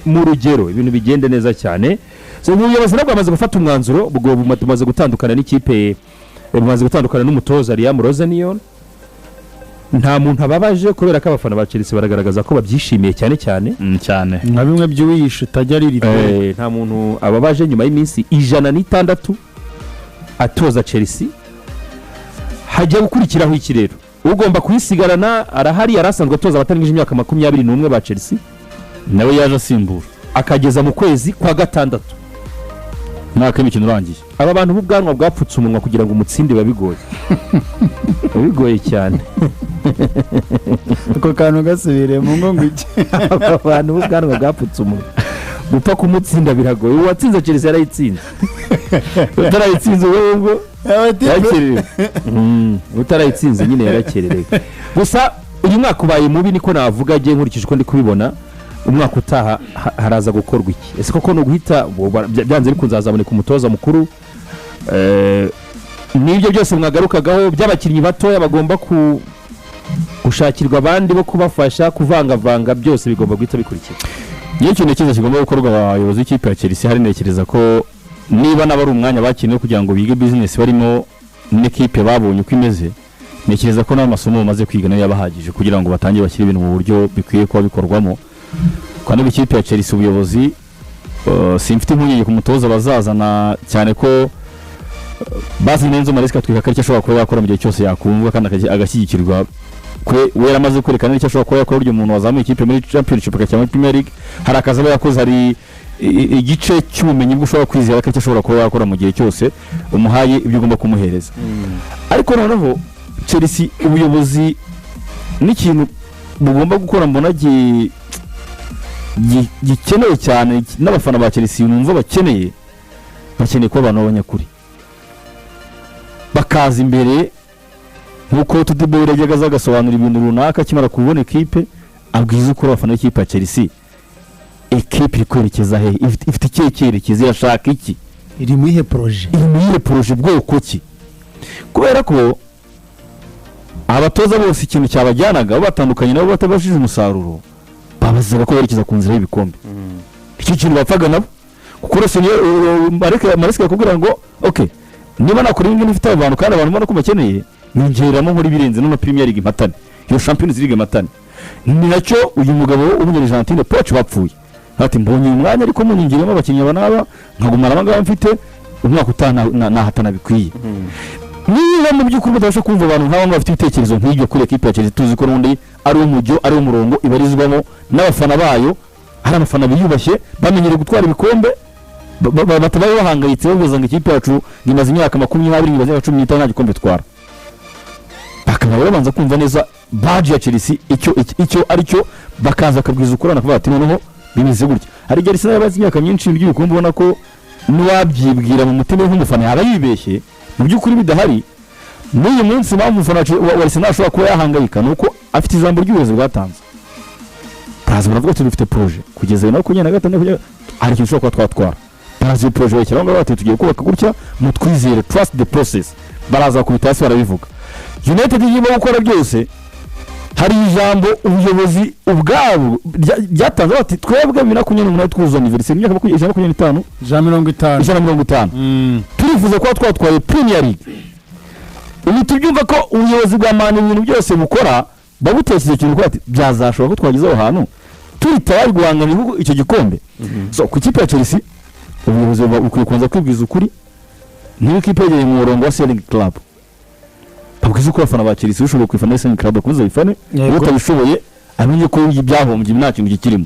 mu rugero ibintu bigende neza cyane. So ubuyobozi nabwo bamaze gufata umwanzuro bwo bumaze gutandukana n'ikipe, bumaze gutandukana n'umutoza Liam Rosenior. Nta muntu ababaje kubera ko abafana ba Chelsea baragaragaza ko babyishimiye cyane cyane nka bimwe by'uwishe tajya ririre. Nta muntu ababaje nyuma y'iminsi 106 atoza Chelsea. Hajya gukurikiraho iki rero, ugomba kuyisigarana arahari, yarasanzwe atoza abatarangije imyaka 21 ba Chelsea, nawe yaje asimbura akageza mu kwezi kwa gatandatu mwaka imikino urangiye. Aba bantu b'ubwanwa bwapfutse umunwa kugira ngo umutsinde babigoye. Bigoye cyane. Uko kantu gasubire mu ngo iki. Abantu b'ubwanwa bwapfutse umunwa gupfa kumutsinda biragoye. Uwatsinze Chelsea yarayitsinze. Utarayitsinze wowe yakerere. Utarayitsinze nyine yarakerere. Gusa uyu mwaka ubaye mubi niko navuga je nkurikije ko ndi kubibona. Umwaka utaha haraza gukorwa iki? Ese koko no guhita byanze bikunze azaboneka umutoza mukuru. Nibyo byose mwagarukagaho by'abakinnyi batoya bagomba gushakirwa abandi bo kubafasha kuvanga byose bigomba guhita bikurikira. Niyo kintu cyiza kigomba gukorwa abayobozi b'ikipe ya Chelsea. Hari nekereza ko niba nabari umwanya bakinwe kugira ngo bige business barimo n'ikipe babonye uko imeze, nekereza ko n'amasomo bamaze kwiga nayo yabahagije kugira ngo batangire bashyire ibintu mu buryo bikwiye kuba bikorwamo. Kandi ikipe ya Chelsea ubuyobozi simfite impungenge ku mutoza bazazana cyane ko bazi Enzo Maresca twika ko ashobora kuba yakora mu gihe cyose yakumva kandi agashyigikirwa kwe wera amaze kwerekana icyo ashobora kuba yakora uryo muntu wazamuye ikipe muri Championship cyangwa Premier League. Hari akazi aba yakoze, hari igice cy'ubumenyi bwo ushobora kwizera ko icyo ashobora kuba yakora mu gihe cyose umuhaye ibyo ugomba kumuhereza. Ariko noneho Chelsea ubuyobozi n'ikintu bugomba gukora mbona gikenewe cyane n'abafana ba Chelsea numva bakeneye ko abantu b'abanyakuri bakaza imbere nkuko Tudibere yajyaga agasobanura ibintu runaka kimara kubona equipe abwiza uko abafana b'ikipe ya Chelsea equipe iri kwerekeza he, ifite icyerekezo, irashaka iki, iri mu ihe projet bwoko ki. Kubera ko abatoza bose ikintu cyabajyanaga batandukanye nabo batabashije umusaruro babazaga ko berekeza ku nzira y'ibikombe. Icyo kintu bapfaga nabo kuko Maresca yakubwira ngo okay, niba nakora ibintu bifite abantu kandi abantu bana ko bakeneye nyongeramo muri birenze no Premier League matane, iyo Champions League matane. Ni nacyo uyu mugabo w'Umunyargentine Poch bapfuye ati mbonye umwanya ariko munyingiremo abakinnyi banaba nkagumana abangaba mfite umwaka utana nahatana bikwiye. Niba mu by'ukuri badashaka kumva abantu nk'abo bafite ibitekerezo nk'ibyo kuri equipe ya Chelsea tuzi ko n'undi ari umujyo ari umurongo ibarizwamo n'abafana bayo, hari abafana biyubashye bamenyere gutwara ibikombe batabaye bahangayitse bavuza ngo ikipe yacu ngimaze imyaka 20 ngimaze 15 nta gikombe twara. Bakaba babanza kumva neza badge ya Chelsea icyo aricyo bakaza kabwiza ukorana kuba ati noneho bimeze gutya. Hari Chelsea yabaze imyaka myinshi by'ubukombe ubona ko niwabyibwira mu mutima nk'umufana yaba yibeshye mu by'ukuri bidahari. N'uyu munsi mpamvu umufana wa Arsenal ashobora kuba yahangayika nuko afite ijambo ry'ubuyobozi bwatanze. Baraza baravuga ati dufite projet kugeza no kunyana gatandatu hari ikintu ushobora kuba twatwara. Baraza projet cyangwa bati tugiye kubaka gutya mu twizere, trust the process. Baraza kubita hasi barabivuga. United yimo gukora byose. Hari ijambo ubuyobozi ubwabo byatanze bati twebwe 2028 twuzuza anniversaire imyaka 25 150 turifuza ko twatwaye Premier League. Ubu tubyumva ko ubuyobozi bwa Man ibintu byose bukora babutekereza ikintu ko ati byazashobora ko twagize aho hantu turitaye guhangana icyo gikombe. So ku kipe ya Chelsea ubuyobozi bukwiye kubanza kwibwiza ukuri niyo kipe yegeye mu murongo wa Selling Club. Babwiza uko abafana ba Chelsea ushobora kwifana Selling Club kuza bifane utabishoboye amenye ko ibyahombye nta kintu gikirimo.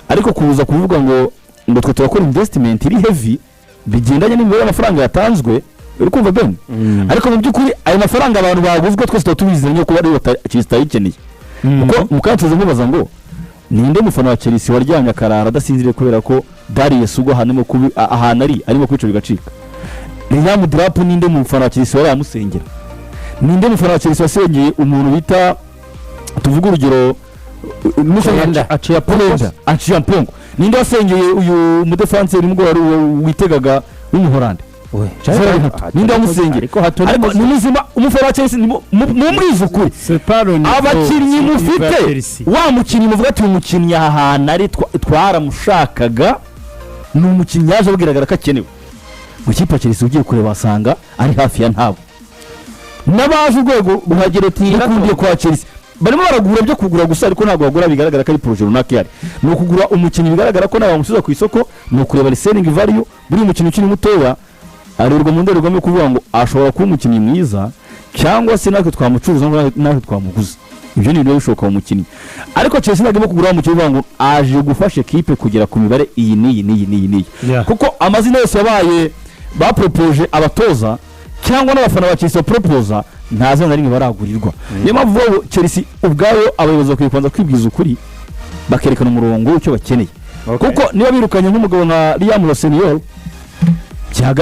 Ariko kuza kuvuga ngo twe turakora investment iri heavy bigendanye n'imibare y'amafaranga yatanzwe uri kumva ben. Ariko mu by'ukuri ayo mafaranga abantu baguzwe twese tubizanye ko bari Chelsea yikeneye. Kuko mukantuze mubaza ngo ninde mufana wa Chelsea waryamye akarara adasinzire kubera ko Darius Sugo hanemo kubi ahanari arimo kwica bigacika. Liam Delap ninde mufana wa Chelsea wari amusengera. Ninde mufana wa Chelsea wasengeye umuntu bita tuvuga urugero Musanga aciya Pongo. Ninde wasengeye uyu mudefenseur mugwari witegaga w'umuhorande. Ninde wamusengera ariko ni muzima umufana wa Chelsea mumurizo kuri abakinnyi mufite wa mukinnyi muvuga ati umukinnyi ahana ari twaramushakaga ni umukinnyi yaje bigaragara ko akenewe mu kipe ya Chelsea ugiye kureba wasanga ari hafi ya ntabo n'abaje urwego ruhagera ati yakundiye kwa Chelsea barimo baragura byo kugura gusa ariko ntabwo bagura bigaragara ko ari projet runaka yari ni ukugura umukinnyi bigaragara ko nawe bamusubiza ku isoko ni ukureba reselling value buri mukinnyi ukiri mutoya arurwa mu ndorerwamo kuvuga ngo ashobora kuba umukinnyi mwiza cyangwa se natwe twamucuruza natwe twamuguza ibyo ni ibyo bishoboka mu mukinnyi ariko Chelsea nagomba kugura umukinnyi uvuga ngo aje gufasha equipe kugera ku mibare iyi niyi kuko amazina yose yabaye bapropose abatoza cyangwa n'abafana ba Chelsea proposa ntazo na rimwe baragurirwa niyo mpamvu Chelsea ubwayo abayobozi bakwiye kubanza kwibwiza ukuri bakerekana umurongo w'icyo bakeneye kuko niba birukanye nk'umugabo nka Liam Rossenior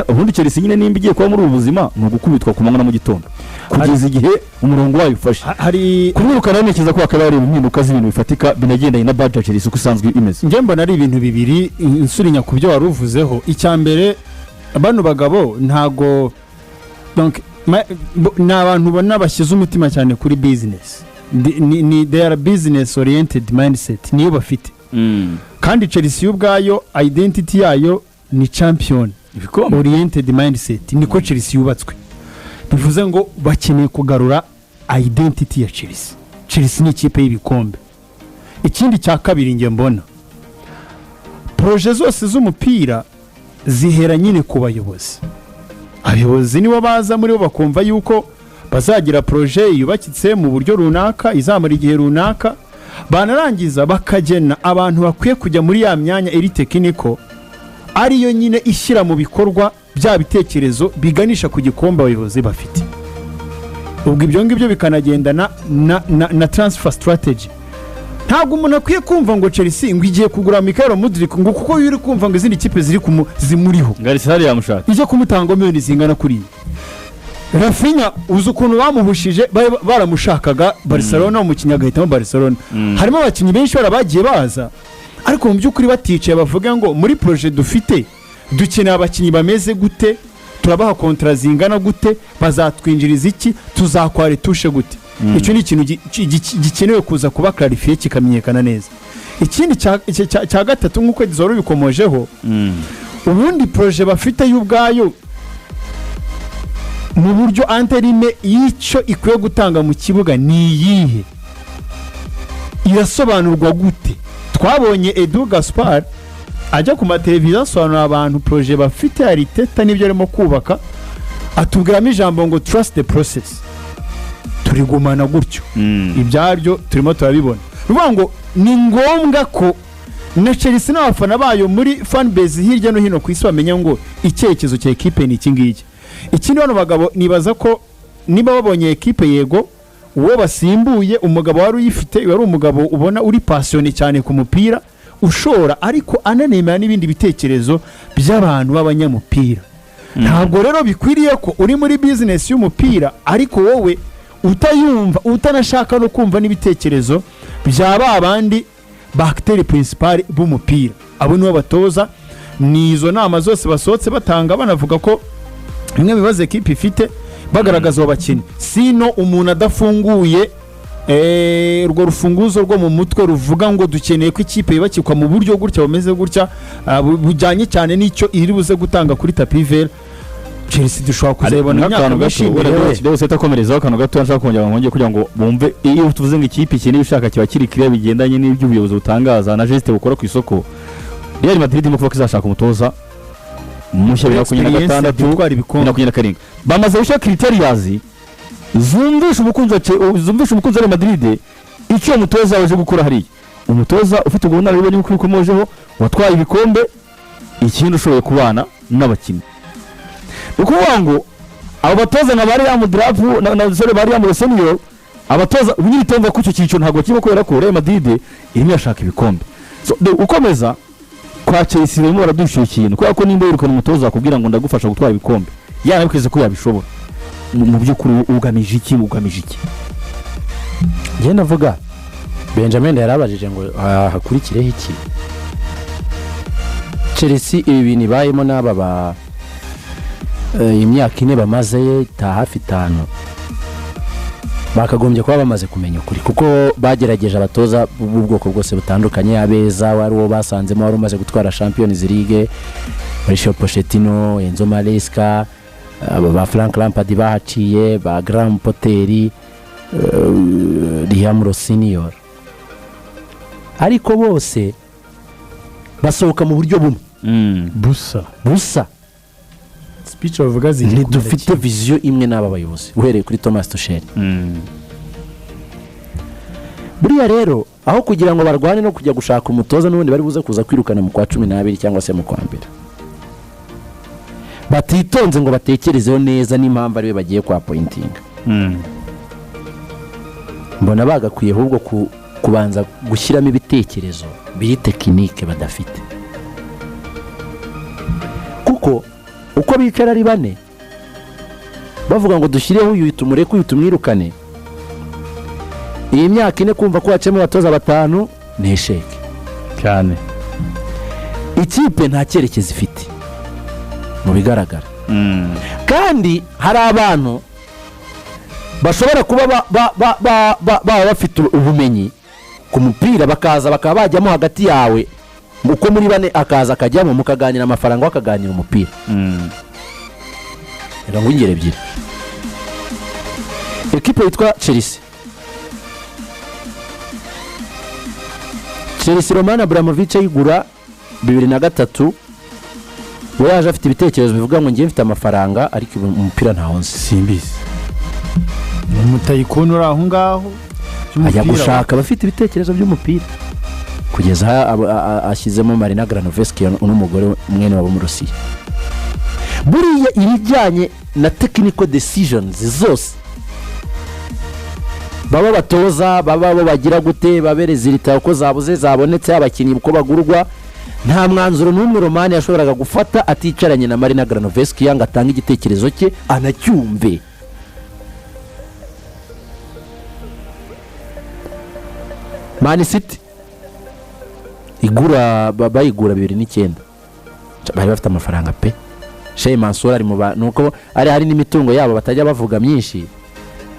ubundi Chelsea nyine nimba igiye kuba muri ubu buzima ni ugukubitwa ku manywa na mu gitondo kugeza igihe umurongo wayo ufashe hari kumwirukana ntekereza ko akaba ari impinduka z'ibintu bifatika binagendanye na budget ya Chelsea uko isanzwe imeze njye mbona ari ibintu bibiri insurinya ku byo wari uvuzeho icya mbere bano bagabo ntago donc ni abantu ubona bashyize umutima cyane kuri business they are business oriented mindset niyo bafite kandi Chelsea ubwayo identity yayo ni champion oriented mindset niko Chelsea yubatswe bivuze ngo bakeneye kugarura identity ya Chelsea ni ikipe y'ibikombe ikindi cya kabiri nge mbona projet zose z'umupira zihera nyine ku bayobozi abayobozi nibo baza muri bo bakumva yuko bazagira projet yubakitse mu buryo runaka izamara igihe runaka banarangiza bakagena abantu bakwiye kujya muri ya myanya iri technical ariyo nyine ishyira mu bikorwa bya bitekerezo biganisha ku gikombe abayobozi bafite ubwo ibyo ngibyo bikanagendana na transfer strategy ntabwo umuntu akwiye kumva ngo Chelsea ngo igiye kugura Michael Mudryk ngo kuko yuri kumva ngo izindi kipe ziri zimuriho Garisari yamushaka ije kumutanga miliyoni zingana kuri Rafinha uzi ukuntu bamuhushije baramushakaga Barcelona umukinnyi agahitamo Barcelona harimo abakinnyi benshi barabagiye baza ariko mu by'ukuri baticaye bavuga ngo muri projet dufite dukeneye abakinnyi bameze gute turabaha kontra zingana gute bazatwinjiriza iki tuzakware tushe gute icyo ni ikintu gikenewe kuza kuba clarifié kikamenyekana neza ikindi cya gatatu nk'uko Dizoro bikomojeho ubundi projet bafite y'ubwayo mu buryo anterime y'icyo ikwiye gutanga mu kibuga ni iyihe irasobanurwa gute twabonye Edu Gaspar ajya ku mateleviziyo asobanurira abantu projet bafite Arteta n'ibyo arimo kubaka atubwiramo ijambo ngo trust the process turigumana gutyo ibyaryo turimo turabibona ruvuga ngo ni ngombwa ko na Chelsea n'abafana bayo muri fan base hirya no hino ku isi bamenya ngo icyerekezo cya equipe ni iki ngiki ikindi bano bagabo nibaza ko niba babonye equipe yego uwo basimbuye umugabo wari uyifite wari umugabo ubona uri passionné cyane ku mupira ushora ariko ananemera n'ibindi bitekerezo by'abantu b'abanyamupira ntabwo rero bikwiriye ko uri muri business y'umupira ariko wowe utayumva utanashaka no kumva n'ibitekerezo byaba abandi bacteri principal b'umupira abo nibo batoza nizo nama zose basohotse batanga banavuga ko bimwe bibaze equipe ifite bagaragaza abakinnyi sino umuntu adafunguye urwo rufunguzo rwo mu mutwe ruvuga ngo dukeneye ko ikipe yubakikwa mu buryo gutya bumeze gutya bujyanye cyane n'icyo iri buze gutanga kuri tapi vert Chelsea dushobora kuzabona imyaka bishimire byose takomerezaho akantu gato nshaka kongera ngo kugira ngo bumve iyo tuvuze ngo ikipe ikeneye ushaka kiba kiri clear bigendanye n'ibyo ubuyobozi butangaza na geste bukora ku isoko Real Madrid mu kuvuga izashaka umutoza mushya 2026 bamaze gushaka criterias zumvisha umukunzi wa Madrid icyo umutoza waje gukora hariya umutoza ufite ubunararibonye n'uko bikomojeho watwaye ibikombe ikindi ushoboye kubana n'abakinnyi ukuvuga ngo abo batoza nka bari mu draft na sore bari mu senior abatoza unyiritomba ku cyo cyicyo ntabwo kiba kubera ko Real Madrid irimo yashaka ibikombe so ukomeza kwa Chelsea rero baradushyuye ikintu kubera ko nimba yirukana umutoza akubwira ngo ndagufasha gutwara ibikombe yana bikweze ko yabishobora mu by'ukuri ugamije iki njye navuga Benjamin yarabajije ngo hakurikireho iki Chelsea ibi bintu bayemo n'aba imyaka ine bamaze ta hafi 5 bakagombye kuba bamaze kumenya ukuri kuko bagerageje abatoza b'ubwoko bwose butandukanye abeza wari uwo basanzemo wari umaze gutwara Champions League Mauricio Pochettino Enzo Maresca ba Frank Lampard bahaciye ba Graham Potter Liam Rossinior ariko bose basohoka mu buryo bumwe busa speech bavuga ziri ntidufite vision imwe n'aba bayobozi uhereye kuri Thomas Tuchel buriya rero aho kugira ngo barwane no kujya gushaka umutoza n'ubundi bari buze kuza kwirukana mu kwa 12 cyangwa se mu kwa mbere batitonze ngo batekerezeho neza n'impamvu ariwe bagiye kwa pointing mbona bagakwiye ahubwo kubanza gushyiramo ibitekerezo biri tekinike badafite kuko uko bicara ari bane bavuga ngo dushyireho uyu tumureke uyu tumwirukane iyi myaka ine kumva ko hacemo abatoza batanu ni esheke cyane ikipe nta cyerekezo ifite mu bigaragara kandi hari abantu bashobora kuba baba bafite ubumenyi ku mupira bakaza bakaba bajyamo hagati yawe uko muri bane akaza akajyamo mukaganira amafaranga wakaganira umupira rero ngo ingere ebyiri ekipe yitwa Chelsea Roman Abramovich ayigura 2003 we yaje afite ibitekerezo bivuga ngo ngiye mfite amafaranga ariko umupira ntawonse simbizi umutayikoni uri aho ngaho ajya gushaka abafite ibitekerezo by'umupira kugeza ashyizemo Marina Granovski n'umugore mwene wabo mu Rusiya buriya ibijyanye na technical decisions zose baba batoza baba bagira gute babereza irita ko zabuze zabonetse abakinnyi uko bagurwa nta mwanzuro n'umwe Romani yashoboraga gufata aticaranye na Marina Granovski yanga atanga igitekerezo cye anacyumve Man City igura bayigura 2009 bari bafite amafaranga pe Sheikh Mansour ari mu nuko hari n'imitungo yabo batajya bavuga myinshi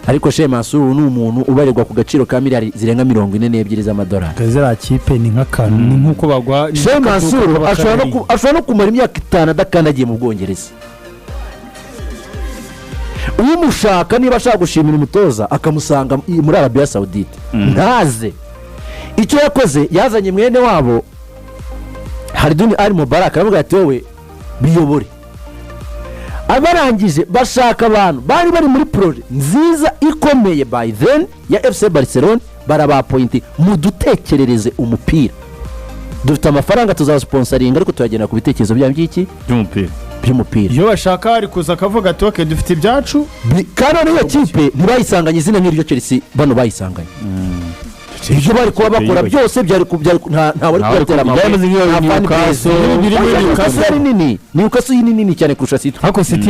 ariko Sheikh Mansour ni umuntu ubarirwa ku gaciro ka miliyari zirenga 42 z'amadolari kazira kipe ni nk'akantu ni nkuko bagwa Sheikh Mansour ashobora no kumara imyaka 5 adakandagiye mu Bwongereza umushaka niba ashaka gushimira umutoza akamusanga muri Arabia Saudite ntaze icyo yakoze yazanye mwene wabo Haridun Al Mubarak aravuga ati wowe biyobore abarangije bashaka abantu bari muri projet nziza ikomeye by then ya FC Barcelona baraba point mu dutekerereze umupira dufite amafaranga tuzasponsoringa ariko tuyagena ku bitekerezo by'iki by'umupira iyo bashaka ari kuza akavuga ati okay dufite ibyacu kandi iyo kipe ntibayisanganye izina nk'iryo Chelsea bano bayisanganye ibyo bari kuba bakora byose byari nta bari kubatera amabuye Newcastle nini cyane kurusha City ariko City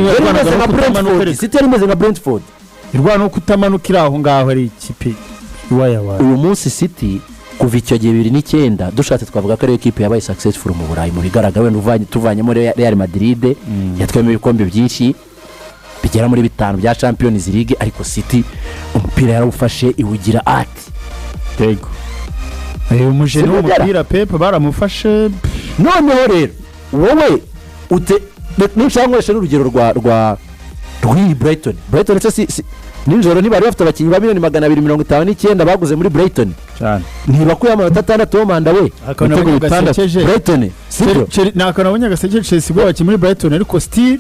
imeze nka Brentford irwana no kutamanukira aho ngaho ari ikipe uyu munsi City kuva icyo gihe 2009 dushatse twavuga ko ari equipe yabaye successful mu Burayi mu bigaragara wenda tuvanyemo Real Madrid yatwemeye ibikombe byinshi bigera muri 5 bya Champions League ariko City umupira yarawufashe iwugira ati yego umujene w'umupira Pep baramufashe noneho rero wowe nishankweshe n'urugero rwa Brighton si ninjoro ntibari bafite abakinnyi ba miliyoni 259 baguze muri Brighton cyane ntibakuye amanota 6 w'Omanda we ibitego 6 Brighton sibyo nakabonye gasekeje Chelsea go bakinnyi muri Brighton ariko still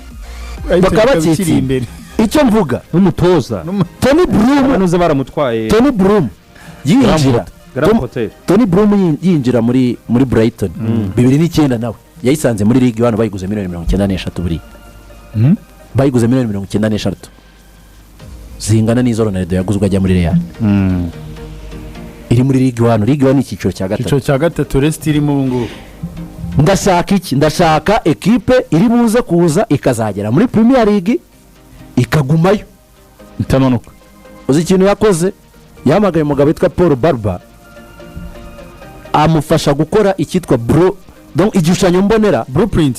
bakabakiri imbere icyo mvuga n'umutoza Tony Bloom banuze baramutwaye Tony Bloom yinjira Tony Bloom yinjira muri Brighton 2009 nawe yayisanze muri Ligue 1 bayiguze miliyoni 93 buri bayiguze miliyoni 93 zingana n'izo Ronaldo yaguzwe ajya muri Real iri muri Ligue 1 icyiciro cya gatatu rest irimo ubungu ndashaka equipe iri buze kuza ikazagera muri Premier League ikagumayo itamanuka uzi ikintu yakoze yamagaye umugabo witwa Paul Barba amufasha gukora icyitwa donc igishushanyo mbonera blueprint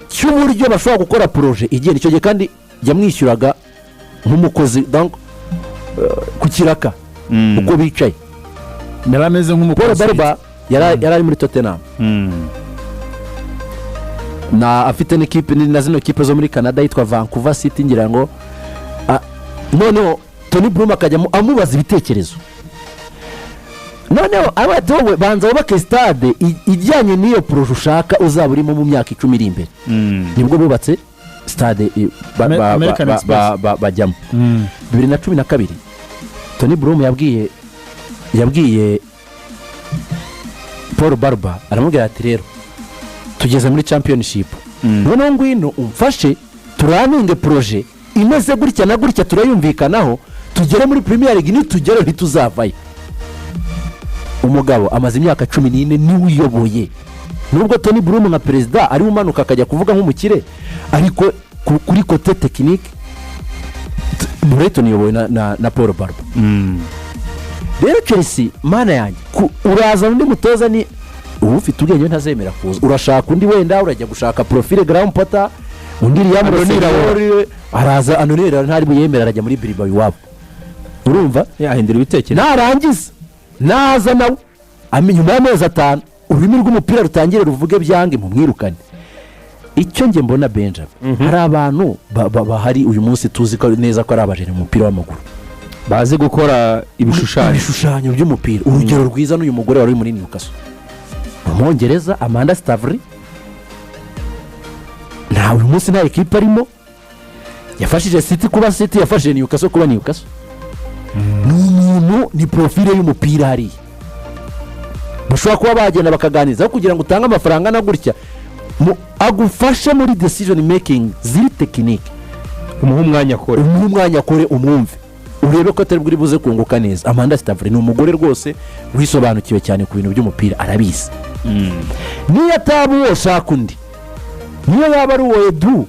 cy'uburyo bashobora gukora projet igenda icyo gihe kandi yamwishyuraga nk'umukozi donc ku kiraka uko bicaye. yari ameze Paul nk'umukozi Barba yari ari muri Tottenham na afite n'ikipe na zino kipe zo muri Canada yitwa Vancouver City ngira ngo noneho Tony Bloom akajya amubaza ibitekerezo. Noneho abatowe banza bubake stade ijyanye n'iyo proje ushaka uzaba urimo mu myaka 10 iri imbere. Nibwo bubatse stade bajyamo 2012. Tony Bloom yabwiye Paul Barba aramubwira ati rero tugeze muri championship noneho ngwino umfashe turaninge proje imeze gutya na gutya turayumvikanaho tugere muri Premier League nitugere ntituzavayo. Umugabo amaze imyaka 14 niwe uyoboye, nubwo Tony Bloom nka perezida ari umanuka akajya kuvuga nk'umukire, ariko kuri kote technique Brighton yoboye na Paul Barba. Rero Chelsea mana yanjye uraza undi mutoza ni ufite ubwenge ntazemera kuza, urashaka undi wenda urajya gushaka profile Graham Potter undi Riyamurira araza anonera ntari buyemera arajya muri Bilbao iwabo, urumva yahindura ibitekerezo narangiza naza nawe nyuma y'amezi 5 ururimi rw'umupira rutangire ruvuge byange mu mwirukane. Icyo nge mbona Benjamin hari abantu bahari uyu munsi tuzi ko neza ko ari abajene mu mupira w'amaguru bazi gukora ibishushanyo by'umupira. Urugero rwiza n'uyu mugore wari muri Newcastle Umwongereza Amanda Staveley, nta uyu munsi nta ekipa arimo, yafashije City kuba City, yafashije Newcastle kuba Newcastle. Ni profile y'umupira hari bashobora kuba bagenda bakaganizaho kugira ngo utange amafaranga na gutya agufasha muri decision making ziri technique, umuha umwanya akore umwumve urebe ko atari buri buze kunguka neza. Amanda Staveley ni umugore rwose wisobanukiwe cyane ku bintu by'umupira, arabizi. Niyo atabu wo shaka undi, niyo yaba ari uwo Edu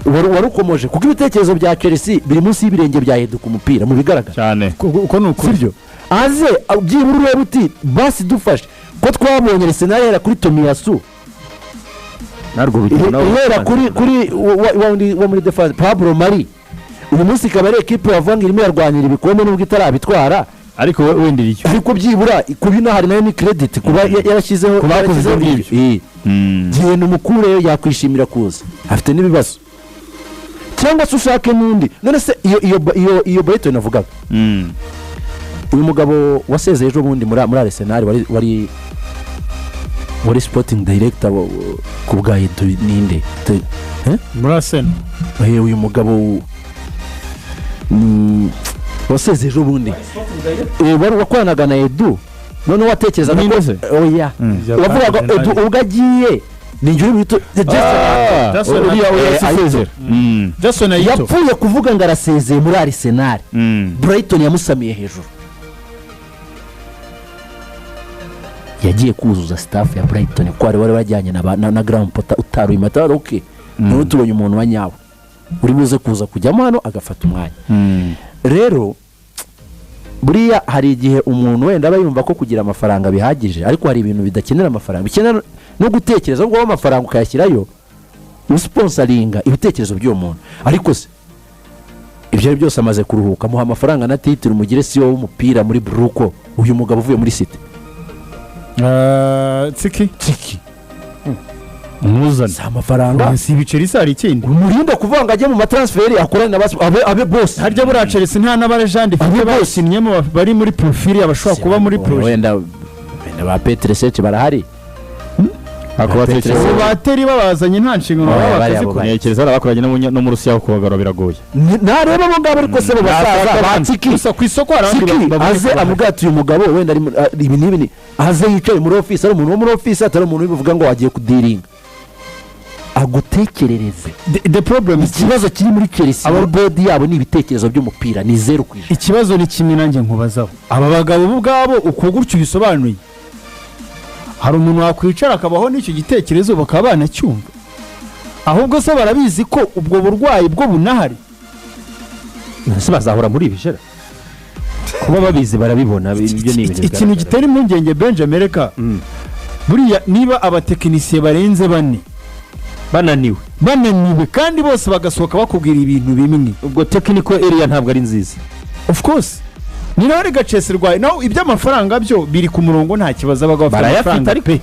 warukomoje, kuko ibitekerezo bya Chelsea biri munsi y'ibirenge bya Edu ku mupira mu bigaragara cyane uko nuko sibyo. Aze byibura urebe uti basi dufashe ko twabonye Arsenal yera kuri Tomiyasu narwo bituna kuri wa muri defense Pablo Mari, uyu munsi kabare equipe yavuga ngo irimo yarwanira ibikombe nubwo itarabitwara, ariko wendira icyo ariko byibura kubina hari nayo ni credit kuba yarashyizeho gihe n'umukure yakwishimira kuza afite n'ibibazo cyangwa se ushake n'undi. None se iyo Brighton navugaga uyu mugabo wasezeye ejo bundi muri Arsenal wari sporting director ku bwa Edu ninde muri Arsenal. Uyu mugabo wasezeye ejo bundi wari wakoranaga na Edu, none watekereza ko oya wavuga Edu ubwo agiye ninjye bito Jason yapfuye kuvuga ngo arasezeye muri Arsenal. Brighton yamusamiye hejuru, yagiye kuzuza staff ya Brighton ko wari bajyanye na Graham Potter utaruye matara. Okay, none tubonye umuntu wa nyawe uri buze kuza kujyamo hano agafata umwanya. Rero buriya hari igihe umuntu wenda aba yumva ko kugira amafaranga bihagije, ariko hari ibintu bidakenera amafaranga, bikenera no gutekereza ngo amafaranga ukayashyirayo usponsoringa ibitekerezo by'uwo muntu. Ariko se ibyo ari byose amaze kuruhuka, muha amafaranga na titre umugire CEO w'umupira muri Bruko, uyu mugabo uvuye muri City Tsiki umuzana amafaranga si ibiceri sari ikindi umurinda kuvanga ajye mu matransferi akorana abe boss. harya bura Chelsea nta n'abarejande ifite basinyemo bari muri profile abashobora kuba muri projet. Wenda ba Petre Sech barahari, bateri babazanye nta nshingano bakazi ko nekereza abakoranye no mu Rusiya ko bagaro biragoye. Nareba mo ngabo ariko se basaza batsiki ku isoko arandi aze amugatuye umugabo wenda ibi nibi aze yicaye muri office, ari umuntu wo muri office, atari umuntu bivuga ngo wagiye kudiringa agutekerereze. The problem ikibazo kiri muri Chelsea aba board yabo ni ibitekerezo by'umupira ni 0 kwijana. Ikibazo ni kimwe nanjye nkubazaho aba bagabo ubwabo uko gutyo bisobanuye, hari umuntu wakwicara akabaho n'icyo gitekerezo bakaba banacyumva, ahubwo se barabizi ko ubwo burwayi bwo bunahari, nase bazahora muri ibijera kuba babizi barabibona. Ibyo ni ibintu ikintu gitera impungenge Benjamin Reka buriya niba abatekinisiye barenze bananiwe kandi bose bagasohoka bakubwira ibintu bimwe, ubwo technical area ntabwo ari nziza. of course ni nawe rega Chelsea rwaye naho iby'amafaranga byo biri ku murongo nta kibazo abaga bafite amafaranga pe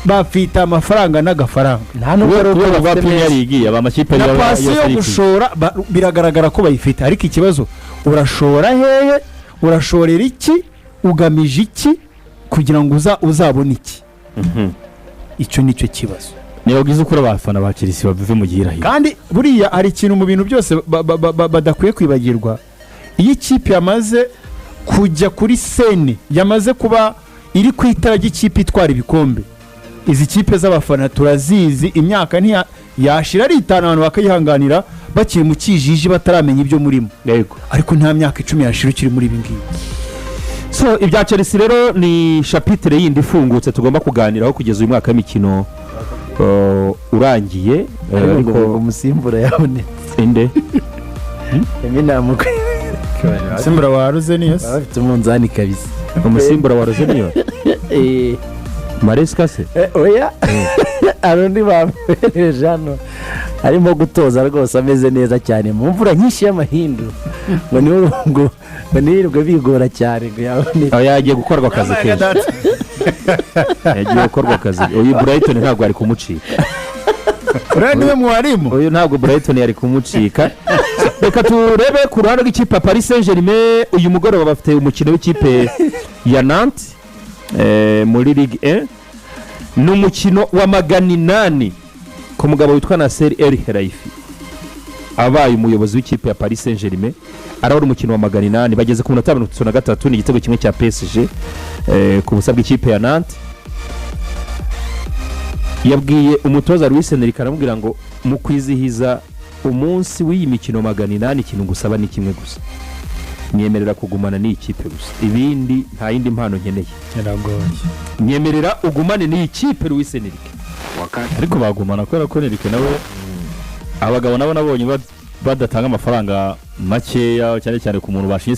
bafite amafaranga n'agafaranga nta nubwo ari uko ba Premier League aba amakipe na pasi yo gushora biragaragara ko bayifite ariko ikibazo urashora hehe urashorera iki ugamije iki kugira ngo uzabone iki icyo nicyo kibazo niyo gize ukora abafana ba Chelsea babive mu gihirahiro kandi buriya ari ikintu mu bintu byose badakwiye kwibagirwa iyo ikipe yamaze kujya kuri sene yamaze kuba iri ku itara ry'ikipe itwara ibikombe izi kipe z'abafana turazizi imyaka yashira ari 5 abantu bakayihanganira bakiri mu kijiji bataramenya ibyo murimo yego ariko nta myaka 10 yashira ukiri muri ibi ngibi so ibya Chelsea rero ni chapitre yindi ifungutse tugomba kuganiraho kugeza uyu mwaka w'imikino urangiye ariko umusimbura yabonetse inde eminamuko umusimbura wa Rosenius afite umunzani kabisa umusimbura wa Rosenius Maresca se oya arundi bamuhereje hano arimo gutoza rwose ameze neza cyane mu mvura nyinshi y'amahindu ngo niwe ngo nirirwe bigora cyane ngo yagiye gukorwa akazi kenshi yagiye gukorwa akazi uyu Brighton ntabwo ari kumucika niwe mwarimu uyu ntabwo Brighton yari kumucika reka turebe ku ruhande rw'ikipe Paris Saint-Germain uyu mugoroba bafite umukino w'ikipe ya Nantes muri Ligue 1 n'umukino wa 800 ku mugabo witwa Nasser El Khelaifi abaye umuyobozi w'ikipe ya Paris Saint-Germain arabura umukino wa 800 bageze ku minota 53 ni igitego kimwe cya PSG ku busa bw'ikipe ya Nantes yabwiye umutoza Luis Enrique aramubwira ngo mu kwizihiza umunsi w'iyi mikino 800 ikintu gusaba ni kimwe gusa nyemerera kugumana n'iyi kipe gusa ibindi nta yindi mpano nkeneye nyemerera ugumane n'iyi kipe Luis Enrique ariko bagumana kubera ko Enrique nawe abagabo nabo nabonye badatanga amafaranga makeya cyane cyane ku muntu bashinye